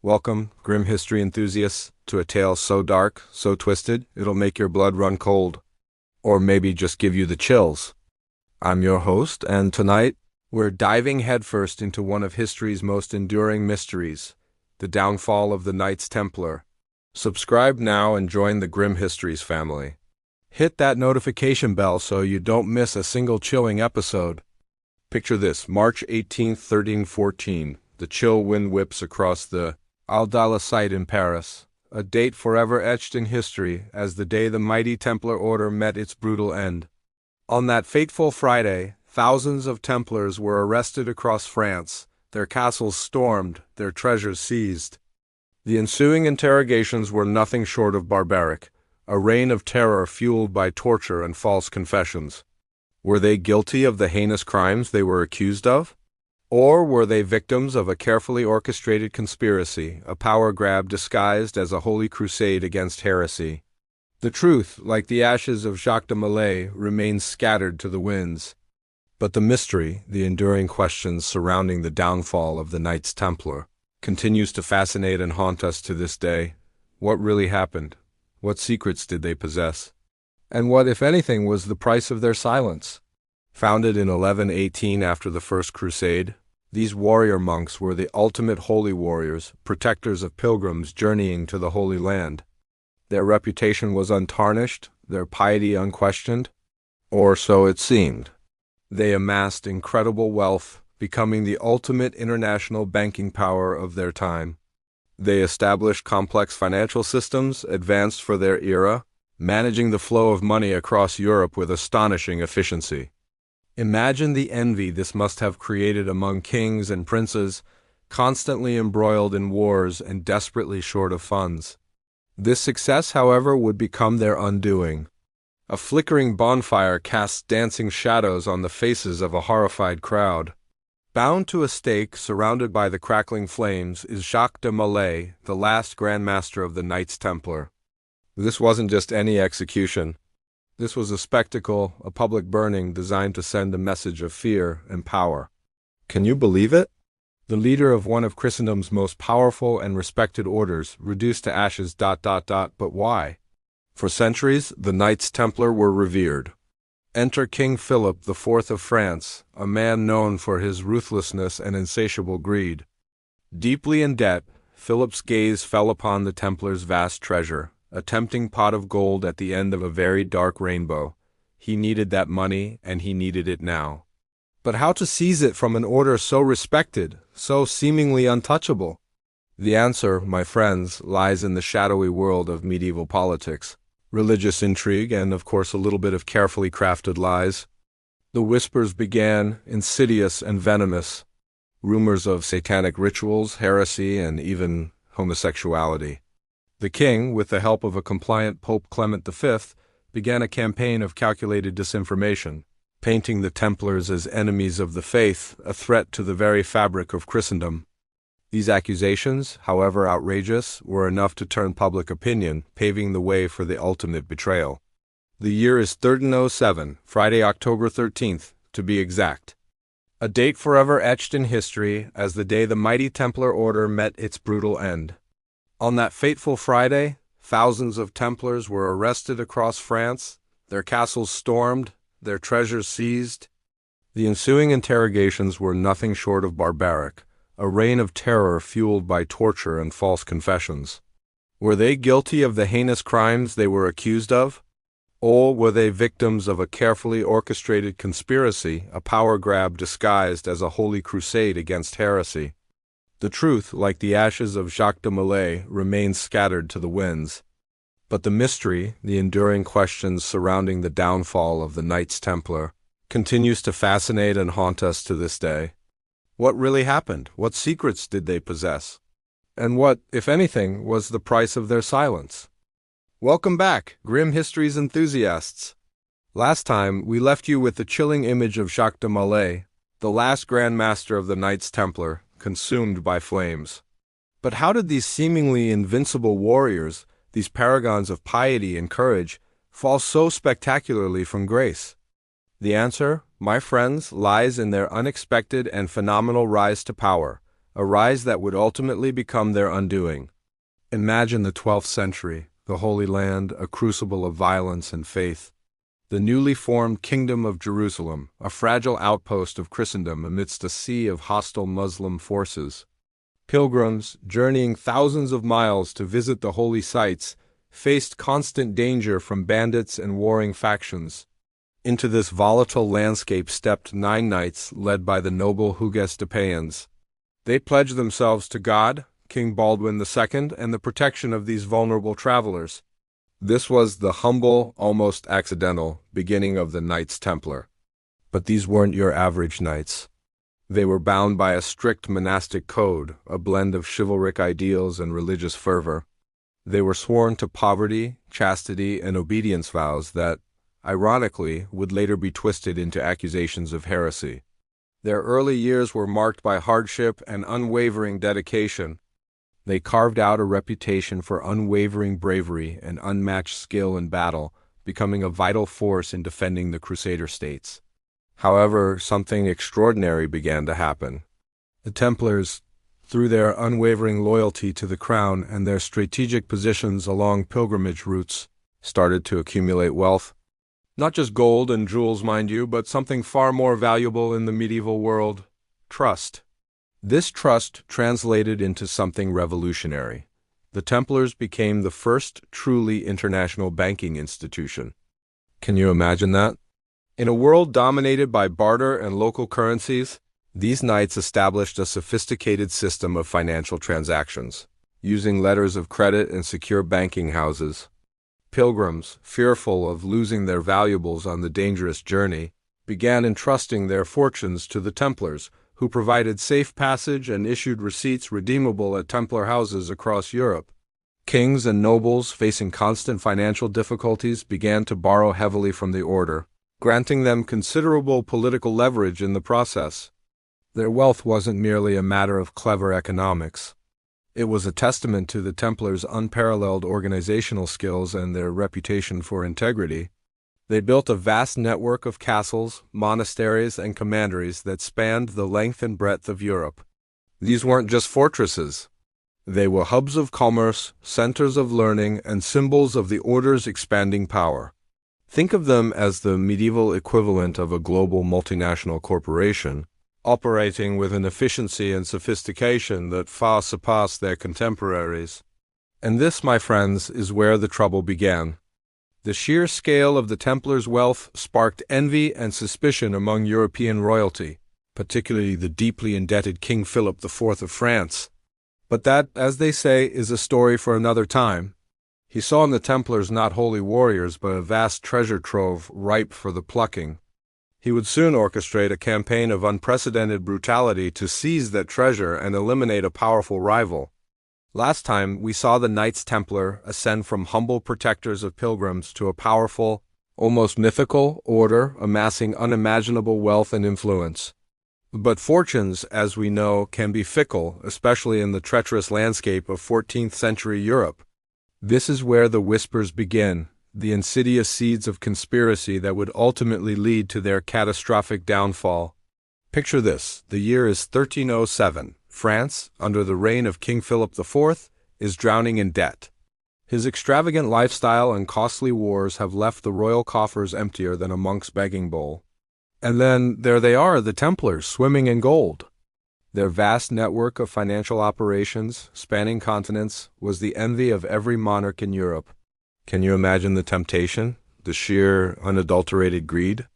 Welcome, Grim History enthusiasts, to a tale so dark, so twisted, it'll make your blood run cold. Or maybe just give you the chills. I'm your host, and tonight, we're diving headfirst into one of history's most enduring mysteries, the downfall of the Knights Templar. Subscribe now and join the Grim Histories family. Hit that notification bell so you don't miss a single chilling episode. Picture this, March 18th, 1314. The chill wind whips across the Al-Dala site in Paris, a date forever etched in history as the day the mighty Templar order met its brutal end. On that fateful Friday, thousands of Templars were arrested across France, their castles stormed, their treasures seized. The ensuing interrogations were nothing short of barbaric, a reign of terror fueled by torture and false confessions. Were they guilty of the heinous crimes they were accused of? Or were they victims of a carefully orchestrated conspiracy, a power grab disguised as a holy crusade against heresy? The truth, like the ashes of Jacques de Molay, remains scattered to the winds. But the mystery, the enduring questions surrounding the downfall of the Knights Templar, continues to fascinate and haunt us to this day. What really happened? What secrets did they possess? And what, if anything, was the price of their silence? Founded in 1118 after the First Crusade, these warrior monks were the ultimate holy warriors, protectors of pilgrims journeying to the Holy Land. Their reputation was untarnished, their piety unquestioned, or so it seemed. They amassed incredible wealth, becoming the ultimate international banking power of their time. They established complex financial systems, advanced for their era, managing the flow of money across Europe with astonishing efficiency. Imagine the envy this must have created among kings and princes, constantly embroiled in wars and desperately short of funds. This success, however, would become their undoing. A flickering bonfire casts dancing shadows on the faces of a horrified crowd. Bound to a stake, surrounded by the crackling flames, is Jacques de Molay, the last Grand Master of the Knights Templar. This wasn't just any execution. This was a spectacle, a public burning designed to send a message of fear and power. Can you believe it? The leader of one of Christendom's most powerful and respected orders, reduced to ashes. But why? For centuries, the Knights Templar were revered. Enter King Philip IV of France, a man known for his ruthlessness and insatiable greed. Deeply in debt, Philip's gaze fell upon the Templars' vast treasure, a tempting pot of gold at the end of a very dark rainbow. He needed that money, and he needed it now. But how to seize it from an order so respected, so seemingly untouchable? The answer, my friends, lies in the shadowy world of medieval politics, religious intrigue, and of course a little bit of carefully crafted lies. The whispers began, insidious and venomous. Rumors of satanic rituals, heresy, and even homosexuality. The king, with the help of a compliant Pope Clement V, began a campaign of calculated disinformation, painting the Templars as enemies of the faith, a threat to the very fabric of Christendom. These accusations, however outrageous, were enough to turn public opinion, paving the way for the ultimate betrayal. The year is 1307, Friday, October 13th, to be exact. A date forever etched in history as the day the mighty Templar order met its brutal end. On that fateful Friday, thousands of Templars were arrested across France, their castles stormed, their treasures seized. The ensuing interrogations were nothing short of barbaric, a reign of terror fueled by torture and false confessions. Were they guilty of the heinous crimes they were accused of? Or were they victims of a carefully orchestrated conspiracy, a power grab disguised as a holy crusade against heresy? The truth, like the ashes of Jacques de Molay, remains scattered to the winds. But the mystery, the enduring questions surrounding the downfall of the Knights Templar, continues to fascinate and haunt us to this day. What really happened? What secrets did they possess? And what, if anything, was the price of their silence? Welcome back, Grim Histories enthusiasts. Last time, we left you with the chilling image of Jacques de Molay, the last Grand Master of the Knights Templar, consumed by flames. But how did these seemingly invincible warriors, these paragons of piety and courage, fall so spectacularly from grace? The answer, my friends, lies in their unexpected and phenomenal rise to power, a rise that would ultimately become their undoing. Imagine the 12th century, the Holy Land, a crucible of violence and faith. The newly formed Kingdom of Jerusalem, a fragile outpost of Christendom amidst a sea of hostile Muslim forces. Pilgrims, journeying thousands of miles to visit the holy sites, faced constant danger from bandits and warring factions. Into this volatile landscape stepped 9 knights led by the noble Hugestapéans. They pledged themselves to God, King Baldwin II, and the protection of these vulnerable travelers. This was the humble, almost accidental, beginning of the Knights Templar. But these weren't your average knights. They were bound by a strict monastic code, a blend of chivalric ideals and religious fervor. They were sworn to poverty, chastity, and obedience vows that, ironically, would later be twisted into accusations of heresy. Their early years were marked by hardship and unwavering dedication. They carved out a reputation for unwavering bravery and unmatched skill in battle, becoming a vital force in defending the Crusader states. However, something extraordinary began to happen. The Templars, through their unwavering loyalty to the crown and their strategic positions along pilgrimage routes, started to accumulate wealth. Not just gold and jewels, mind you, but something far more valuable in the medieval world: trust. This trust translated into something revolutionary. The Templars became the first truly international banking institution. Can you imagine that? In a world dominated by barter and local currencies, these knights established a sophisticated system of financial transactions, using letters of credit and secure banking houses. Pilgrims, fearful of losing their valuables on the dangerous journey, began entrusting their fortunes to the Templars, who provided safe passage and issued receipts redeemable at Templar houses across Europe. Kings and nobles, facing constant financial difficulties, began to borrow heavily from the order, granting them considerable political leverage in the process. Their wealth wasn't merely a matter of clever economics. It was a testament to the Templars' unparalleled organizational skills and their reputation for integrity. They built a vast network of castles, monasteries, and commanderies that spanned the length and breadth of Europe. These weren't just fortresses. They were hubs of commerce, centers of learning, and symbols of the order's expanding power. Think of them as the medieval equivalent of a global multinational corporation, operating with an efficiency and sophistication that far surpassed their contemporaries. And this, my friends, is where the trouble began. The sheer scale of the Templars' wealth sparked envy and suspicion among European royalty, particularly the deeply indebted King Philip IV of France. But that, as they say, is a story for another time. He saw in the Templars not holy warriors, but a vast treasure trove ripe for the plucking. He would soon orchestrate a campaign of unprecedented brutality to seize that treasure and eliminate a powerful rival. Last time, we saw the Knights Templar ascend from humble protectors of pilgrims to a powerful, almost mythical order amassing unimaginable wealth and influence. But fortunes, as we know, can be fickle, especially in the treacherous landscape of 14th century Europe. This is where the whispers begin, the insidious seeds of conspiracy that would ultimately lead to their catastrophic downfall. Picture this: the year is 1307. France, under the reign of King Philip IV, is drowning in debt. His extravagant lifestyle and costly wars have left the royal coffers emptier than a monk's begging bowl. And then there they are, the Templars, swimming in gold. Their vast network of financial operations, spanning continents, was the envy of every monarch in Europe. Can you imagine the temptation, the sheer, unadulterated greed?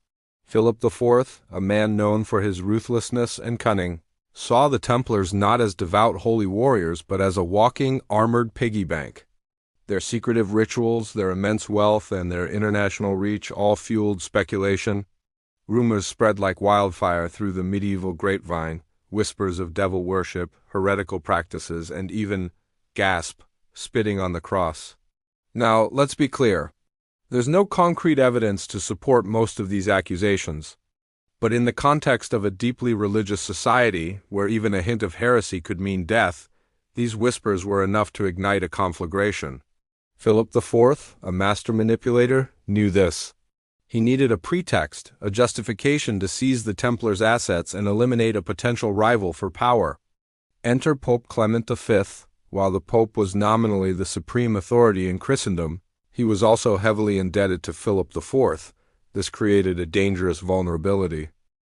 Philip IV, a man known for his ruthlessness and cunning, saw the Templars not as devout holy warriors, but as a walking, armored piggy bank. Their secretive rituals, their immense wealth, and their international reach all fueled speculation. Rumors spread like wildfire through the medieval grapevine, whispers of devil worship, heretical practices, and even, gasp, spitting on the cross. Now, let's be clear. There's no concrete evidence to support most of these accusations. But in the context of a deeply religious society, where even a hint of heresy could mean death, these whispers were enough to ignite a conflagration. Philip IV, a master manipulator, knew this. He needed a pretext, a justification to seize the Templars' assets and eliminate a potential rival for power. Enter Pope Clement V. While the Pope was nominally the supreme authority in Christendom, he was also heavily indebted to Philip IV. This created a dangerous vulnerability.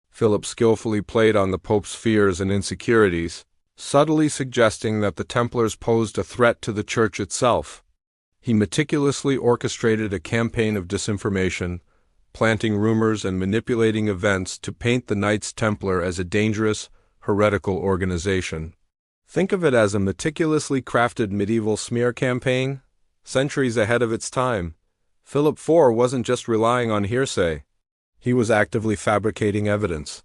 Philip skillfully played on the Pope's fears and insecurities, subtly suggesting that the Templars posed a threat to the Church itself. He meticulously orchestrated a campaign of disinformation, planting rumors and manipulating events to paint the Knights Templar as a dangerous, heretical organization. Think of it as a meticulously crafted medieval smear campaign, centuries ahead of its time. Philip IV wasn't just relying on hearsay. He was actively fabricating evidence.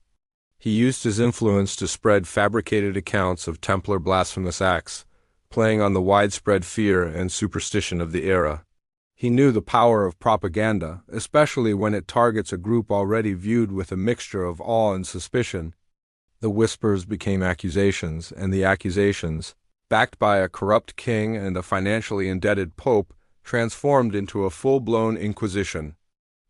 He used his influence to spread fabricated accounts of Templar blasphemous acts, playing on the widespread fear and superstition of the era. He knew the power of propaganda, especially when it targets a group already viewed with a mixture of awe and suspicion. The whispers became accusations, and the accusations, backed by a corrupt king and a financially indebted pope, transformed into a full-blown inquisition.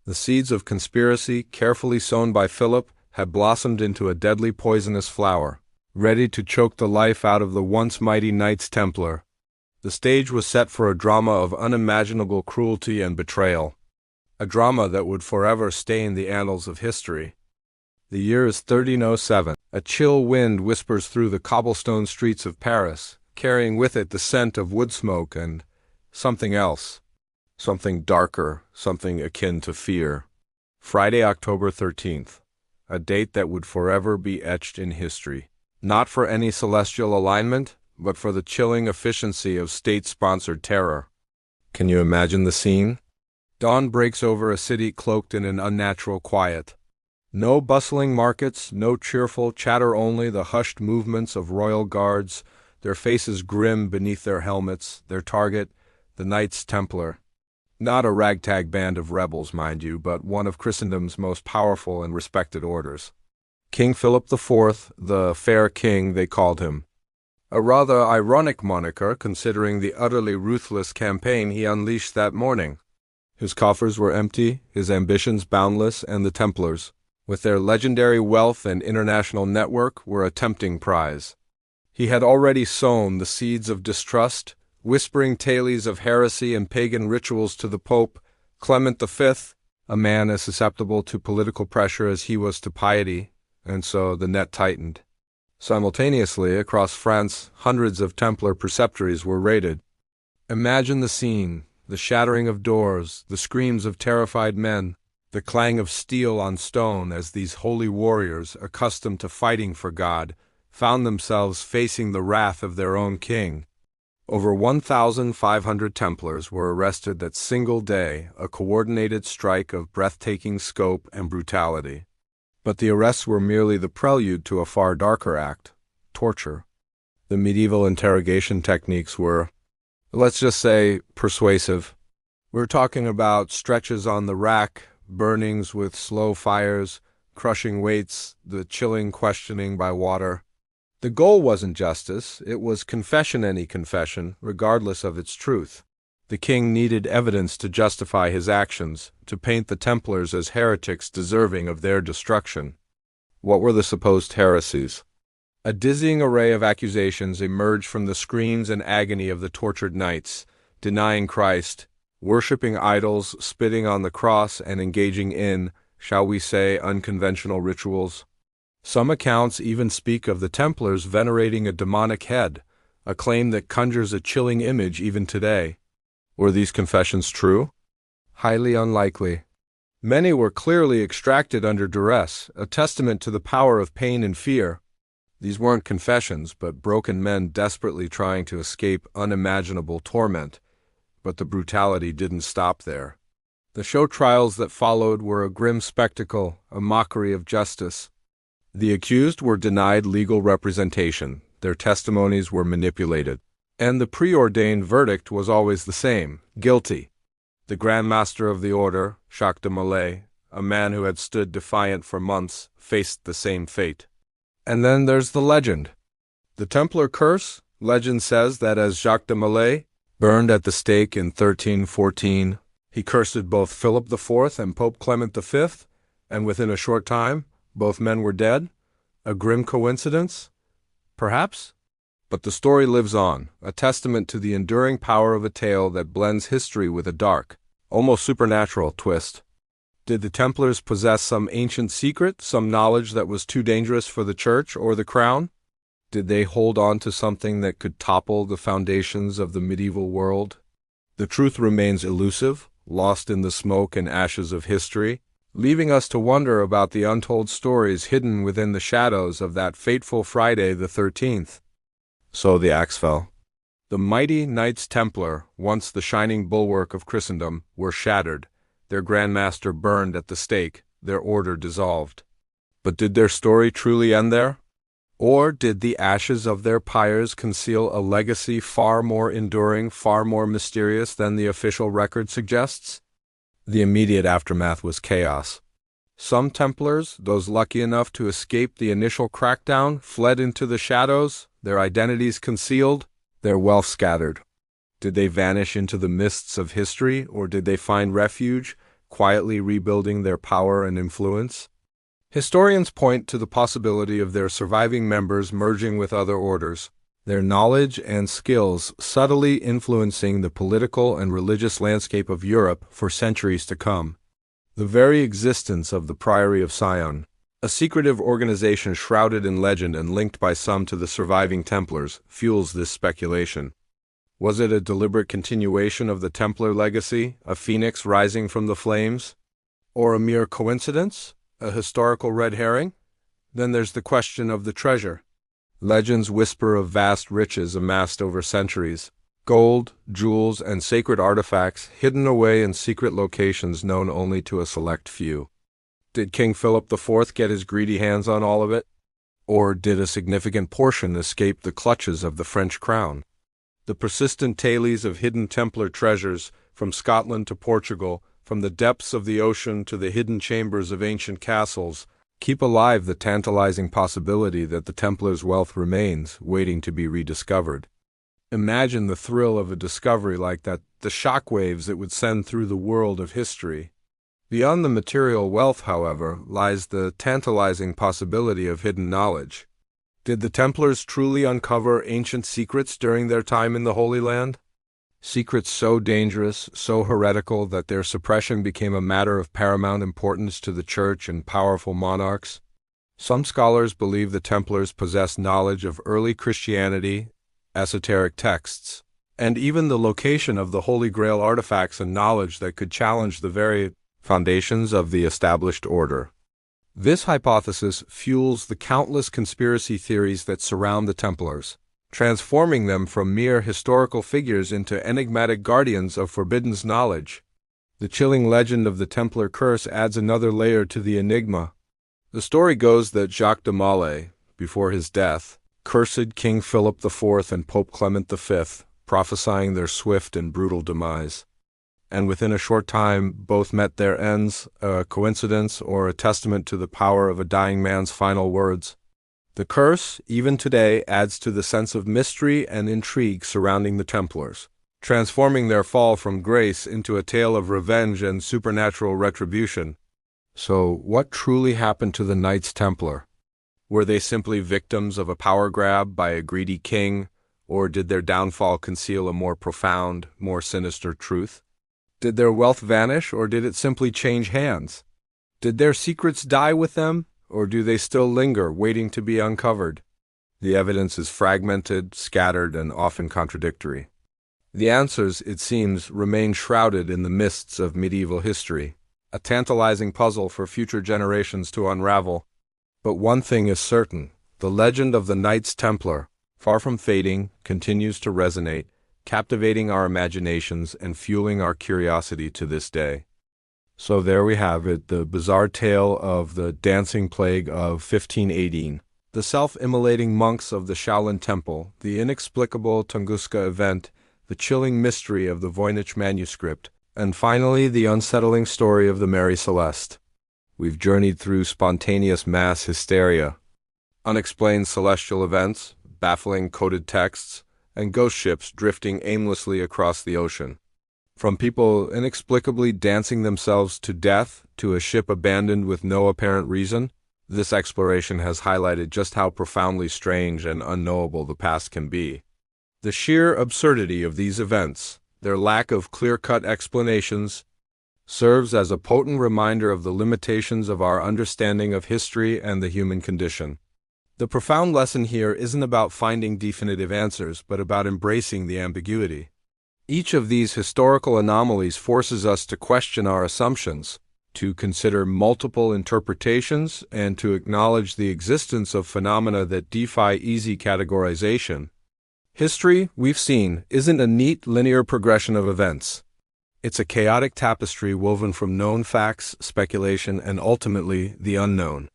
The seeds of conspiracy, carefully sown by Philip, had blossomed into a deadly poisonous flower, ready to choke the life out of the once mighty Knights Templar. The stage was set for a drama of unimaginable cruelty and betrayal, a drama that would forever stain the annals of history. The year is 1307. A chill wind whispers through the cobblestone streets of Paris, carrying with it the scent of wood smoke and something else. Something darker, something akin to fear. Friday, October 13th. A date that would forever be etched in history. Not for any celestial alignment, but for the chilling efficiency of state-sponsored terror. Can you imagine the scene? Dawn breaks over a city cloaked in an unnatural quiet. No bustling markets, no cheerful chatter, only the hushed movements of royal guards, their faces grim beneath their helmets, their target, the Knights Templar. Not a ragtag band of rebels, mind you, but one of Christendom's most powerful and respected orders. King Philip IV, the Fair King, they called him. A rather ironic moniker, considering the utterly ruthless campaign he unleashed that morning. His coffers were empty, his ambitions boundless, and the Templars, with their legendary wealth and international network, were a tempting prize. He had already sown the seeds of distrust, whispering tales of heresy and pagan rituals to the Pope, Clement V, a man as susceptible to political pressure as he was to piety, and so the net tightened. Simultaneously, across France, hundreds of Templar preceptories were raided. Imagine the scene, the shattering of doors, the screams of terrified men, the clang of steel on stone as these holy warriors, accustomed to fighting for God, found themselves facing the wrath of their own king. Over 1,500 Templars were arrested that single day, a coordinated strike of breathtaking scope and brutality. But the arrests were merely the prelude to a far darker act: torture. The medieval interrogation techniques were, let's just say, persuasive. We're talking about stretches on the rack, burnings with slow fires, crushing weights, the chilling questioning by water. The goal wasn't justice, it was confession, any confession, regardless of its truth. The king needed evidence to justify his actions, to paint the Templars as heretics deserving of their destruction. What were the supposed heresies? A dizzying array of accusations emerged from the screams and agony of the tortured knights, denying Christ, worshipping idols, spitting on the cross, and engaging in, shall we say, unconventional rituals. Some accounts even speak of the Templars venerating a demonic head, a claim that conjures a chilling image even today. Were these confessions true? Highly unlikely. Many were clearly extracted under duress, a testament to the power of pain and fear. These weren't confessions, but broken men desperately trying to escape unimaginable torment. But the brutality didn't stop there. The show trials that followed were a grim spectacle, a mockery of justice. The accused were denied legal representation, their testimonies were manipulated, and the preordained verdict was always the same: guilty. The Grand Master of the Order, Jacques de Molay, a man who had stood defiant for months, faced the same fate. And then there's the legend. The Templar curse? Legend says that as Jacques de Molay burned at the stake in 1314, he cursed both Philip IV and Pope Clement V, and within a short time, both men were dead? A grim coincidence? Perhaps? But the story lives on, a testament to the enduring power of a tale that blends history with a dark, almost supernatural twist. Did the Templars possess some ancient secret, some knowledge that was too dangerous for the church or the crown? Did they hold on to something that could topple the foundations of the medieval world? The truth remains elusive, lost in the smoke and ashes of history, leaving us to wonder about the untold stories hidden within the shadows of that fateful Friday the 13th. So the axe fell. The mighty Knights Templar, once the shining bulwark of Christendom, were shattered, their Grand Master burned at the stake, their order dissolved. But did their story truly end there? Or did the ashes of their pyres conceal a legacy far more enduring, far more mysterious than the official record suggests? The immediate aftermath was chaos. Some Templars, those lucky enough to escape the initial crackdown, fled into the shadows, their identities concealed, their wealth scattered. Did they vanish into the mists of history, or did they find refuge, quietly rebuilding their power and influence? Historians point to the possibility of their surviving members merging with other orders, their knowledge and skills subtly influencing the political and religious landscape of Europe for centuries to come. The very existence of the Priory of Sion, a secretive organization shrouded in legend and linked by some to the surviving Templars, fuels this speculation. Was it a deliberate continuation of the Templar legacy, a phoenix rising from the flames? Or a mere coincidence? A historical red herring? Then there's the question of the treasure. Legends whisper of vast riches amassed over centuries, gold, jewels, and sacred artifacts hidden away in secret locations known only to a select few. Did King Philip IV get his greedy hands on all of it? Or did a significant portion escape the clutches of the French crown? The persistent tales of hidden Templar treasures, from Scotland to Portugal, from the depths of the ocean to the hidden chambers of ancient castles, keep alive the tantalizing possibility that the Templars' wealth remains, waiting to be rediscovered. Imagine the thrill of a discovery like that, the shockwaves it would send through the world of history. Beyond the material wealth, however, lies the tantalizing possibility of hidden knowledge. Did the Templars truly uncover ancient secrets during their time in the Holy Land? Secrets so dangerous, so heretical that their suppression became a matter of paramount importance to the Church and powerful monarchs? Some scholars believe the Templars possessed knowledge of early Christianity, esoteric texts, and even the location of the Holy Grail artifacts and knowledge that could challenge the very foundations of the established order. This hypothesis fuels the countless conspiracy theories that surround the Templars, transforming them from mere historical figures into enigmatic guardians of forbidden knowledge. The chilling legend of the Templar curse adds another layer to the enigma. The story goes that Jacques de Molay, before his death, cursed King Philip IV and Pope Clement V, prophesying their swift and brutal demise. And within a short time, both met their ends, a coincidence or a testament to the power of a dying man's final words. The curse, even today, adds to the sense of mystery and intrigue surrounding the Templars, transforming their fall from grace into a tale of revenge and supernatural retribution. So, what truly happened to the Knights Templar? Were they simply victims of a power grab by a greedy king, or did their downfall conceal a more profound, more sinister truth? Did their wealth vanish, or did it simply change hands? Did their secrets die with them, or do they still linger, waiting to be uncovered? The evidence is fragmented, scattered, and often contradictory. The answers, it seems, remain shrouded in the mists of medieval history, a tantalizing puzzle for future generations to unravel. But one thing is certain: the legend of the Knights Templar, far from fading, continues to resonate, captivating our imaginations and fueling our curiosity to this day. So there we have it, the bizarre tale of the dancing plague of 1518, the self-immolating monks of the Shaolin Temple, the inexplicable Tunguska event, the chilling mystery of the Voynich manuscript, and finally the unsettling story of the Mary Celeste. We've journeyed through spontaneous mass hysteria, unexplained celestial events, baffling coded texts, and ghost ships drifting aimlessly across the ocean. From people inexplicably dancing themselves to death to a ship abandoned with no apparent reason, This exploration has highlighted just how profoundly strange and unknowable the past can be. The sheer absurdity of these events, their lack of clear-cut explanations, serves as a potent reminder of the limitations of our understanding of history and the human condition. The profound lesson here isn't about finding definitive answers, but about embracing the ambiguity. Each of these historical anomalies forces us to question our assumptions, to consider multiple interpretations, and to acknowledge the existence of phenomena that defy easy categorization. History, we've seen, isn't a neat linear progression of events. It's a chaotic tapestry woven from known facts, speculation, and ultimately the unknown.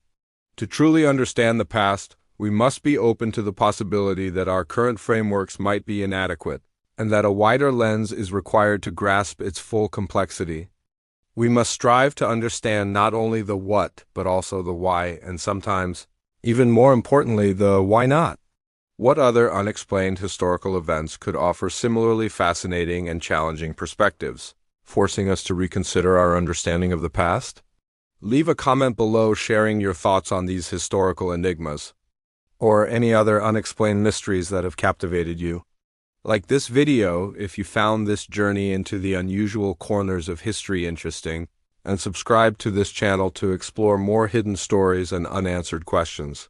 To truly understand the past, we must be open to the possibility that our current frameworks might be inadequate, and that a wider lens is required to grasp its full complexity. We must strive to understand not only the what, but also the why, and sometimes, even more importantly, the why not. What other unexplained historical events could offer similarly fascinating and challenging perspectives, forcing us to reconsider our understanding of the past? Leave a comment below sharing your thoughts on these historical enigmas, or any other unexplained mysteries that have captivated you. Like this video if you found this journey into the unusual corners of history interesting, and subscribe to this channel to explore more hidden stories and unanswered questions.